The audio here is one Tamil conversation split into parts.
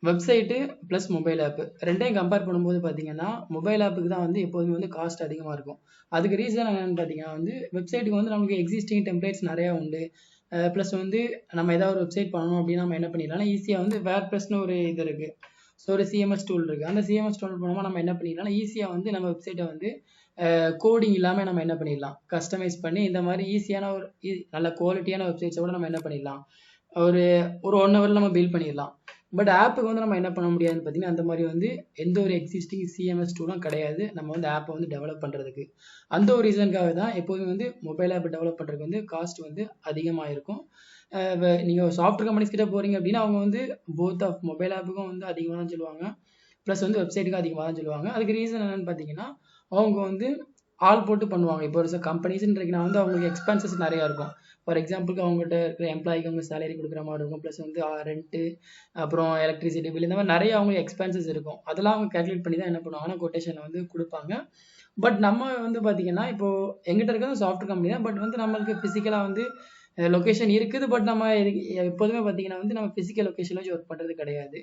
வெப்சைட்டு ப்ளஸ் மொபைல் ஆப் ரெண்டையும் கம்பேர் பண்ணும்போது பார்த்தீங்கன்னா, மொபைல் ஆப்புக்கு தான் வந்து எப்போதுமே வந்து காஸ்ட் அதிகமா இருக்கும். அதுக்கு ரீசன் என்னன்னு பார்த்தீங்கன்னா வந்து, வெப்சைட்டுக்கு வந்து நமக்கு எக்ஸிஸ்டிங் டெம்ப்ளேட்ஸ் நெறையா உண்டு. ப்ளஸ் வந்து நம்ம ஏதாவது ஒரு வெப்சைட் பண்ணணும் அப்டின்னா நம்ம என்ன பண்ணிடலாம்னா, ஈஸியா வந்து வேர்ட்பிரஸ்ன்னு ஒரு இது இருக்கு. ஸோ ஒரு சிஎம்எஸ் டூல் இருக்கு. அந்த சிஎம்எஸ் டூல் மூலமா நம்ம என்ன பண்ணிடலாம்னா, ஈஸியா வந்து நம்ம வெப்சைட்ட வந்து கோடிங் இல்லாம நம்ம என்ன பண்ணிடலாம், கஸ்டமைஸ் பண்ணி இந்த மாரி ஈஸியான ஒரு நல்ல குவாலிட்டியான வெப்சைட்ஸ கூட நம்ம என்ன பண்ணிடலாம், ஒரு ஒரு 1 ஹவர்ல நம்ம பில்ட் பண்ணிடலாம். பட் ஆப்புக்கு வந்து நம்ம என்ன பண்ண முடியாதுன்னு பார்த்தீங்கன்னா, அந்த மாரி வந்து எந்த ஒரு எக்ஸிஸ்டிங் சிஎம்எஸ் டூலும் கிடையாது. நம்ம வந்து ஆப்ப வந்து டெவலப் பண்றதுக்கு. அந்த ஒரு ரீசனுக்காக தான் எப்போதுமே வந்து மொபைல் ஆப் டெவலப் பண்றதுக்கு வந்து காஸ்ட் வந்து அதிகமா இருக்கும். நீங்க சாஃப்ட்வேர் கம்பெனிஸ் கிட்ட போறீங்க அப்டின்னா, அவங்க வந்து போத் ஆஃப் மொபைல் ஆப்புக்கும் வந்து அதிகமா தான் சொல்லுவாங்க. ப்ளஸ் வந்து வெப்சைட்டுக்கும் அதிகமா தான் சொல்லுவாங்க. அதுக்கு ரீசன் என்னன்னு பார்த்தீங்கன்னா, அவங்க வந்து ஆள் போட்டு பண்ணுவாங்க. இப்போ ஒரு சில கம்பெனிஸ்ன்றீங்கன்னா வந்து அவங்களுக்கு எக்ஸ்பென்சஸ் நெறையா இருக்கும். ஃபார் எக்ஸாம்பிளுக்கு அவங்ககிட்ட இருக்கிற எம்ப்ளாயிக்கு அவங்க சேலரி குடுக்குற மாரி இருக்கும். ப்ளஸ் வந்து ரென்ட்டு, அப்புறம் எலக்ட்ரிசிட்டி பில் இந்த மாரி நெறைய அவங்களுக்கு எக்ஸ்பென்சஸ் இருக்கும். அதெல்லாம் அவங்க கால்குலேட் பண்ணி தான் என்ன பண்ணுவாங்கன்னா, கொட்டேஷன் வந்து குடுப்பாங்க. பட் நம்ம வந்து பார்த்தீங்கன்னா, இப்போ என்கிட்ட இருக்கிறது சாஃப்ட்வேர் கம்பெனி தான். பட் வந்து நம்மளுக்கு பிசிக்கலா வந்து லொகேஷன் இருக்குது. பட் நம்ம எப்போதுமே பார்த்தீங்கன்னா வந்து நம்ம பிசிக்கல் லொகேஷன்ல வச்சு ஒர்க் பண்றது கிடையாது.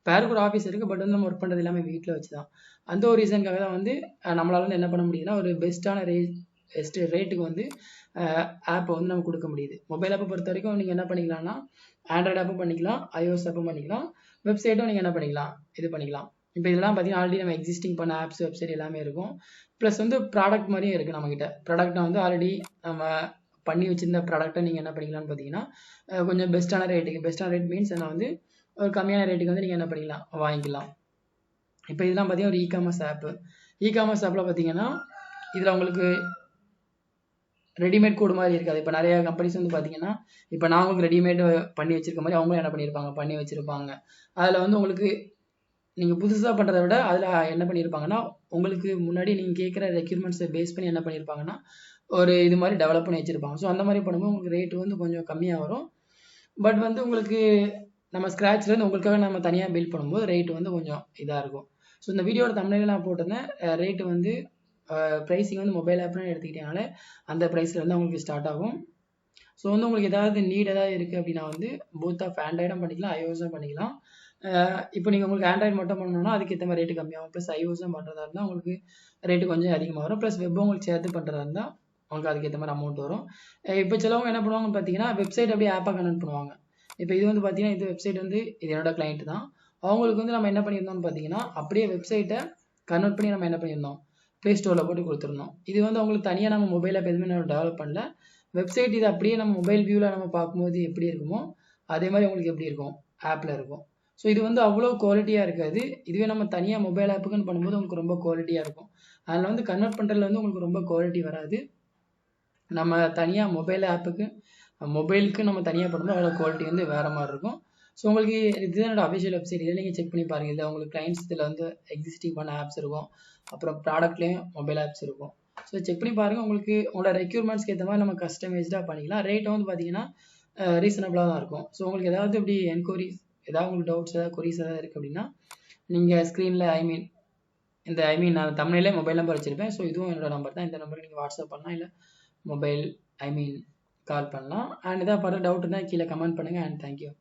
பேருக்கு ஒரு ஆஃபீஸ் இருக்கு. பட் வந்து நம்ம ஒர்க் பண்றது எல்லாமே வீட்ல வச்சு தான். அந்த ஒரு ரீசனுக்காக தான் வந்து நம்மளால வந்து என்ன பண்ண முடியுதுன்னா, ஒரு பெஸ்ட்டான ரேட்டுக்கு வந்து ஆப்ப வந்து நம்ம குடுக்க முடியுது. மொபைல் ஆப்ப பொறுத்தவரைக்கும் நீங்க என்ன பண்ணிக்கலாம்னா, ஆண்ட்ராய்டு ஆப்பும் பண்ணிக்கலாம், iOS ஆப்பும் பண்ணிக்கலாம். வெப்சைட்டும் நீங்க என்ன பண்ணிக்கலாம், இது பண்ணிக்கலாம். இப்ப இதெல்லாம் பார்த்தீங்கன்னா, ஆல்ரெடி நம்ம எக்ஸிஸ்டிங் பண்ண ஆப்ஸ், வெப்சைட் எல்லாமே இருக்கும். ப்ளஸ் வந்து ப்ராடக்ட் மாரியும் இருக்கு நம்மகிட்ட. ப்ராடக்ட்னா வந்து ஆல்ரெடி நம்ம பண்ணி வச்சிருந்த ப்ராடக்ட்ட நீங்க என்ன பண்ணிக்கலாம்னு பார்த்தீங்கன்னா, கொஞ்சம் பெஸ்ட்டான ரேட் மீன்ஸ் என்ன வந்து ஒரு கம்மியான ரேட்டுக்கு வந்து நீங்க என்ன பண்ணிக்கலாம், வாங்கிக்கலாம். இப்ப இதெல்லாம் பார்த்தீங்கன்னா, ஒரு இ-காமர்ஸ் ஆப். இ-காமர்ஸ் ஆப்ல பார்த்தீங்கன்னா, இதுல உங்களுக்கு ரெடிமேட் கோடு மாரி இருக்காது. இப்ப நெறைய கம்பெனிஸ் வந்து பார்த்தீங்கன்னா, இப்ப நான் உங்களுக்கு ரெடிமேட் பண்ணி வச்சிருக்க மாரி அவங்களும் என்ன பண்ணியிருப்பாங்க, பண்ணி வச்சிருப்பாங்க. அதுல வந்து உங்களுக்கு நீங்க புதுசா பண்றத விட, அதுல என்ன பண்ணியிருப்பாங்கன்னா, உங்களுக்கு முன்னாடி நீங்க கேட்கிற ரெக்யூர்மெண்ட்ஸ பேஸ் பண்ணி என்ன பண்ணியிருப்பாங்கன்னா, ஒரு இது மாரி டெவலப் பண்ணி வச்சிருப்பாங்க. ஸோ அந்த மாரி பண்ணும்போது உங்களுக்கு ரேட் வந்து கொஞ்சம் கம்மியா வரும். பட் வந்து உங்களுக்கு நம்ம ஸ்க்ராட்ச்லேருந்து உங்களுக்காக நம்ம தனியா பில்ட் பண்ணும்போது ரேட் வந்து கொஞ்சம் இதா இருக்கும். ஸோ இந்த வீடியோட தம்ப்நெயில்ல நான் போட்டிருந்தேன். ரேட் வந்து பிரைசிங் வந்து மொபைல் ஆப்னு எடுத்துக்கிட்டீங்கனாலே அந்த பிரைஸ்ல இருந்து உங்களுக்கு ஸ்டார்ட் ஆகும். ஸோ வந்து உங்களுக்கு ஏதாவது நீட் ஏதாவது இருக்கு அப்படின்னா வந்து போத் ஆஃப் ஆண்ட்ராய்டும் பண்ணிக்கலாம், iOS-ம் பண்ணிக்கலாம். இப்போ நீங்க உங்களுக்கு ஆண்ட்ராய்டு மட்டும் பண்ணணும்னா அதுக்கு ஏத்த மாரி ரேட் கம்மியாகும். ப்ளஸ் iOS-ம் பண்றதா இருந்தா உங்களுக்கு ரேட் கொஞ்சம் அதிகமா வரும். ப்ளஸ் வெப்பும் உங்களுக்கு சேர்த்து பண்றதா இருந்தா உங்களுக்கு அதுக்கேத்த மாரி அமௌண்ட் வரும். இப்போ சிலவங்க என்ன பண்ணுவாங்கன்னு பார்த்தீங்கன்னா, வெப்சைட் அப்படியே ஆப்பா கன்வெர்ட் பண்ணுவாங்க. இப்போ இது வந்து பார்த்தீங்கன்னா, இது வெப்சைட் வந்து இது என்னோட கிளையண்ட் தான். அவங்களுக்கு வந்து நம்ம என்ன பண்ணியிருந்தோம்னு பார்த்தீங்கன்னா, அப்படியே வெப்சைட்ட கன்வெர்ட் பண்ணி நம்ம என்ன பண்ணியிருந்தோம், Play Storeல போட்டு குடுத்துருந்தோம். இது வந்து அவங்களுக்கு தனியா நம்ம மொபைல் ஆப் எதுவுமே நம்ம டெவலப் பண்ணல. வெப்சைட் இது அப்படியே நம்ம மொபைல் வியூல நம்ம பார்க்கும்போது எப்படி இருக்குமோ, அதே மாரி உங்களுக்கு எப்படி இருக்கும், ஆப்ல இருக்கும். ஸோ இது வந்து அவ்வளோ குவாலிட்டியா இருக்காது. இதுவே நம்ம தனியா மொபைல் ஆப்புக்குன்னு பண்ணும்போது உங்களுக்கு ரொம்ப குவாலிட்டியா இருக்கும். அதில வந்து கன்வெர்ட் பண்றதுல வந்து உங்களுக்கு ரொம்ப குவாலிட்டி வராது. நம்ம தனியா மொபைலுக்கு நம்ம தனியா பண்ணும்போது அதோட குவாலிட்டி வந்து வேற மாரி இருக்கும். ஸோ உங்களுக்கு இதுதான் என்னோட அஃபிஷியல் வெப்சைட். இத நீங்க செக் பண்ணி பாருங்க. இதுல உங்களுக்கு கிளையண்ட்ஸ் இதுல வந்து எக்ஸிஸ்டிங் பண்ண ஆப்ஸ் இருக்கும். அப்புறம் ப்ராடக்ட்லயும் மொபைல் ஆப்ஸ் இருக்கும். ஸோ செக் பண்ணி பாருங்க. உங்களுக்கு உங்களோட ரெக்யூர்மெண்ட்ஸ்க்கு ஏத்த மாரி நம்ம கஸ்டமைஸ்டா பண்ணிக்கலாம். ரேட் வந்து பார்த்தீங்கன்னா, ரீசனபிளா தான் இருக்கும். ஸோ உங்களுக்கு ஏதாவது இப்படி என்குயரீஸ் ஏதாவது உங்களுக்கு டவுட்ஸ் ஏதாவது கொரீஸ் ஏதாவது இருக்கு அப்படின்னா, நீங்க ஸ்க்ரீன்ல நான் தம்ப்நெயில்லே மொபைல் நம்பர் வச்சிருப்பேன். ஸோ இதுவும் என்னோட நம்பர் தான். இந்த நம்பருக்கு நீங்க வாட்ஸ்அப் பண்ணலாம். இல்ல மொபைல் ஐ மீன் கால் பண்ணலாம். அண்ட் ஏதாவது ஃபர்தர் டவுட் இருந்தா கீழ கமெண்ட் பண்ணுங்க. And thank you.